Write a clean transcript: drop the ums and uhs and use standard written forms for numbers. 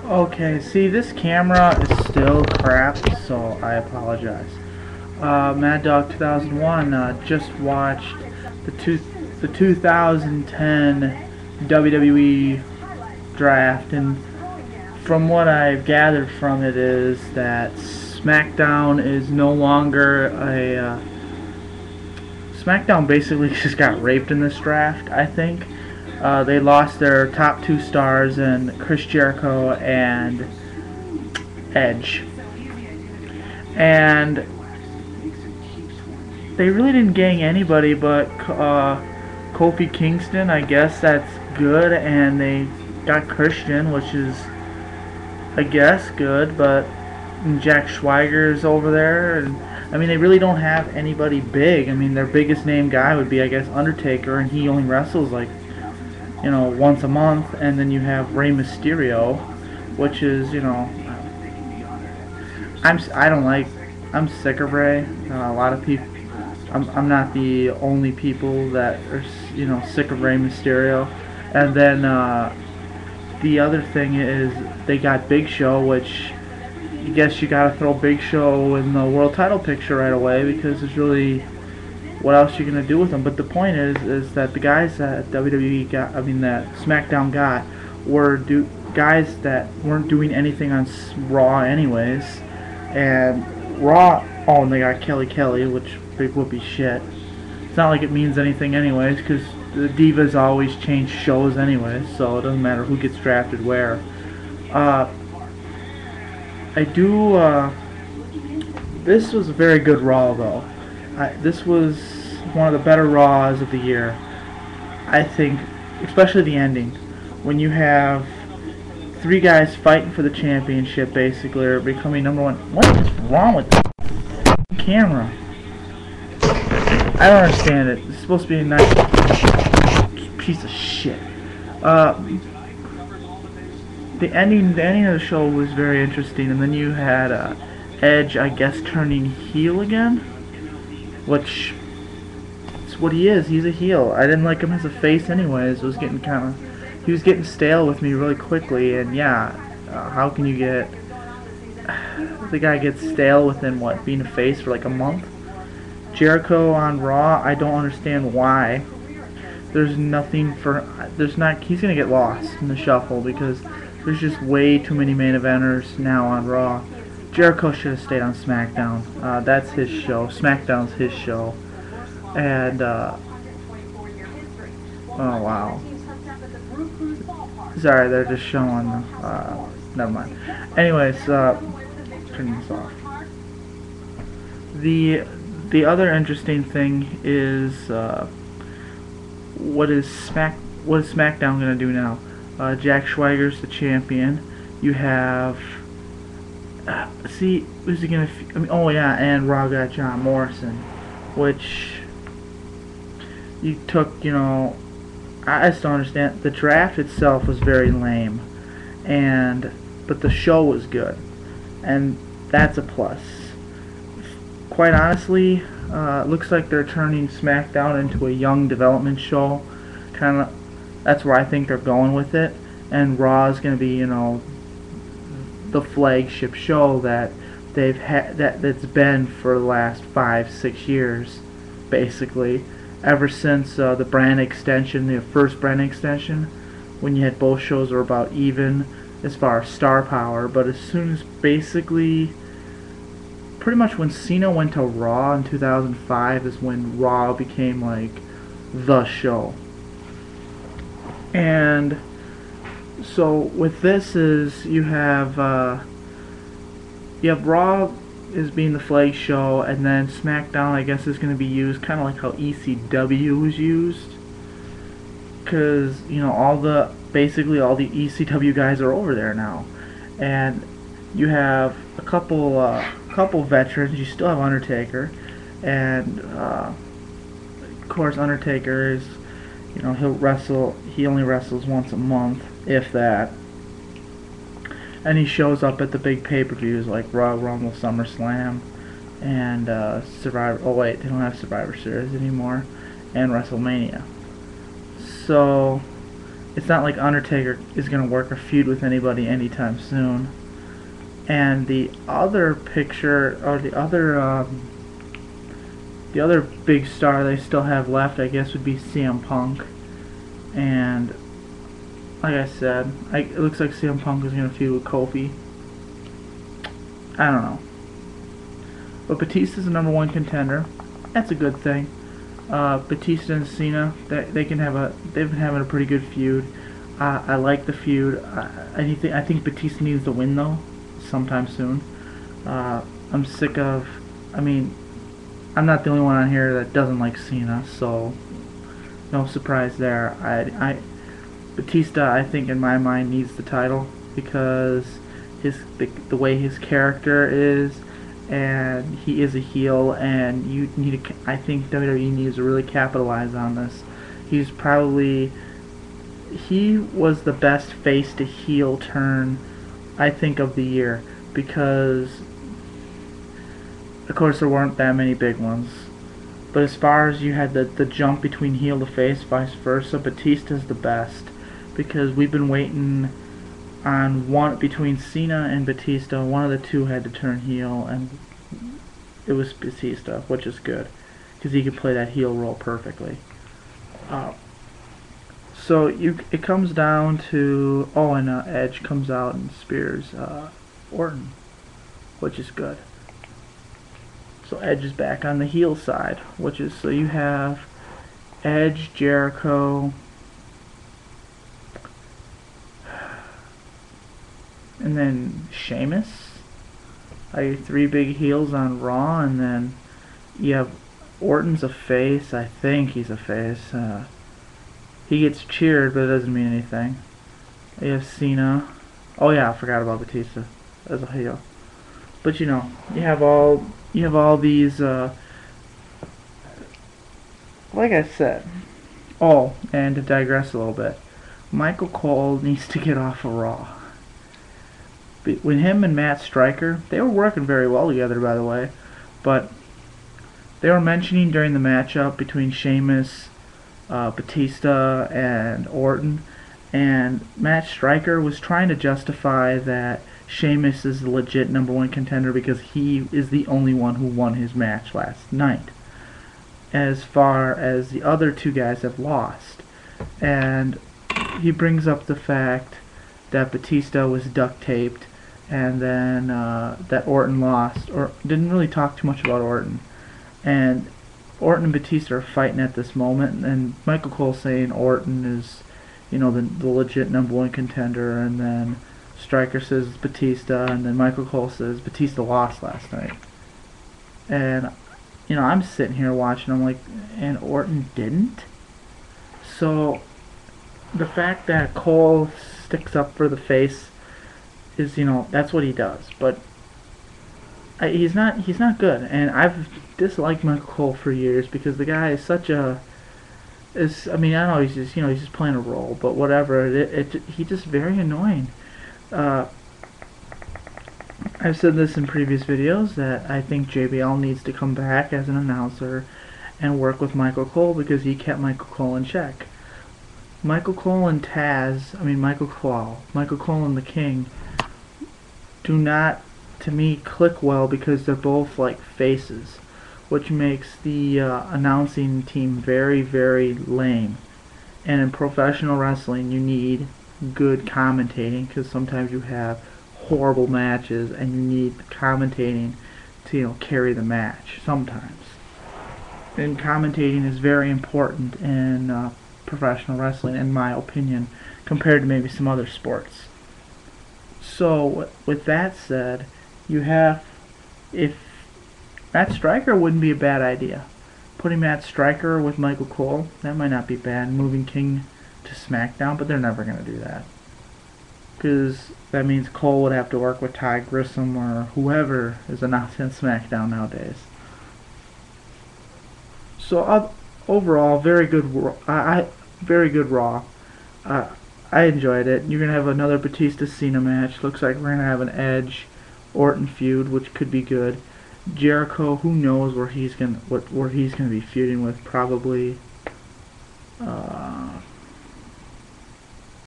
Okay, see, this camera is still crap, so I apologize. Mad Dog 2001 just watched the 2010 WWE Draft, and from what I've gathered from it is that SmackDown is no longer a SmackDown basically just got raped in this draft, I think. They lost their top two stars in Chris Jericho and Edge. And they really didn't gang anybody but Kofi Kingston. I guess that's good. And they got Christian, which is, I guess, good. But Jack Schweiger's over there. And I mean, they really don't have anybody big. I mean, their biggest name guy would be, I guess, Undertaker. And he only wrestles like, once a month. And then you have Rey Mysterio, which is, I'm sick of Rey. A lot of people, I'm not the only people that are, sick of Rey Mysterio. And then the other thing is they got Big Show, which I guess you gotta throw Big Show in the world title picture right away, because there's really, what else you gonna do with them? But the point is that the guys that WWE got, that SmackDown got, were guys that weren't doing anything on Raw anyways, and Raw. Oh, and they got Kelly, which big whoopee shit. It's not like it means anything anyways, because the Divas always change shows anyways, so it doesn't matter who gets drafted where. This was a very good Raw though. This was one of the better Raws of the year, I think, especially the ending, when you have three guys fighting for the championship, basically, or becoming number one. What is wrong with the camera? I don't understand it. It's supposed to be a nice piece of shit. The ending of the show was very interesting, and then you had Edge, I guess, turning heel again, which is what he is. He's a heel. I didn't like him as a face anyways. It was getting he was getting stale with me really quickly, and yeah, how can you get, the guy gets stale within, what, being a face for like a month? Jericho on Raw, I don't understand why. He's gonna get lost in the shuffle, because there's just way too many main eventers now on Raw. Jericho should have stayed on SmackDown. That's his show. SmackDown's his show. And, oh wow. Sorry, they're just showing, never mind. Anyways, turn this off. The other interesting thing is, what is SmackDown gonna do now? Jack Schweiger's the champion. You have, who's he gonna? Oh yeah, and Raw got John Morrison, which you took. I just don't understand. The draft itself was very lame, but the show was good, and that's a plus. Quite honestly, it looks like they're turning SmackDown into a young development show. That's where I think they're going with it. And Raw is going to be, the flagship show that that's been for the last 5-6 years, basically. Ever since the brand extension, the first brand extension, when you had both shows were about even as far as star power. But as soon as basically, pretty much when Cena went to Raw in 2005 is when Raw became like the show. And so with this is you have Raw is being the flag show, and then SmackDown, I guess, is going to be used kind of like how ECW was used, because basically all the ECW guys are over there now, and you have a couple veterans. You still have Undertaker, and of course Undertaker is, he only wrestles once a month, if that. And he shows up at the big pay-per-views like Royal Rumble, SummerSlam, and Survivor. Oh wait, they don't have Survivor Series anymore, and WrestleMania. So it's not like Undertaker is going to work a feud with anybody anytime soon. And the other picture, or the other big star they still have left, I guess, would be CM Punk. And like I said, it looks like CM Punk is going to feud with Kofi. I don't know. But Batista's the #1 contender. That's a good thing. Batista and Cena, they've been having a pretty good feud. I like the feud. I think Batista needs to win though, sometime soon. I'm sick of. I mean, I'm not the only one on here that doesn't like Cena, so no surprise there. Batista, I think in my mind, needs the title because the way his character is, and he is a heel, and I think WWE needs to really capitalize on this. He was the best face to heel turn, I think, of the year, because of course there weren't that many big ones. But as far as you had the jump between heel to face, vice versa, Batista's the best, because we've been waiting on one between Cena and Batista. One of the two had to turn heel, and it was Batista, which is good because he could play that heel role perfectly. So it comes down to and Edge comes out and spears Orton, which is good. So Edge is back on the heel side, so you have Edge, Jericho, and then Sheamus. Three big heels on Raw, and then you have Orton's a face. I think he's a face. He gets cheered, but it doesn't mean anything. You have Cena. Oh yeah, I forgot about Batista as a heel. But you have all these. Like I said. Oh, and to digress a little bit, Michael Cole needs to get off of Raw. When him and Matt Striker, they were working very well together, by the way, but they were mentioning during the matchup between Sheamus, Batista, and Orton, and Matt Striker was trying to justify that Sheamus is the legit #1 contender because he is the only one who won his match last night, as far as the other two guys have lost. And he brings up the fact that Batista was duct taped, and then that Orton lost, or didn't really talk too much about Orton. And Orton and Batista are fighting at this moment, and Michael Cole saying Orton is, the legit #1 contender, and then Striker says Batista, and then Michael Cole says Batista lost last night. And I'm sitting here watching, I'm like, and Orton didn't? So the fact that Cole sticks up for the face is, that's what he does. But he's not good, and I've disliked Michael Cole for years because the guy is I know he's just playing a role, but whatever. He's just very annoying. I've said this in previous videos that I think JBL needs to come back as an announcer and work with Michael Cole because he kept Michael Cole in check. Michael Cole and Michael Cole and the King do not, to me, click well because they're both like faces, which makes the announcing team very, very lame. And in professional wrestling, you need good commentating because sometimes you have horrible matches and you need commentating to carry the match sometimes. And commentating is very important in professional wrestling, in my opinion, compared to maybe some other sports. So with that said, if Matt Striker wouldn't be a bad idea. Putting Matt Striker with Michael Cole, that might not be bad. Moving King to SmackDown, but they're never going to do that. Because that means Cole would have to work with Ty Grissom or whoever is announcing SmackDown nowadays. So overall, very good Raw. I enjoyed it. You're going to have another Batista-Cena match. Looks like we're going to have an Edge-Orton feud, which could be good. Jericho, who knows where he's gonna be feuding with? Probably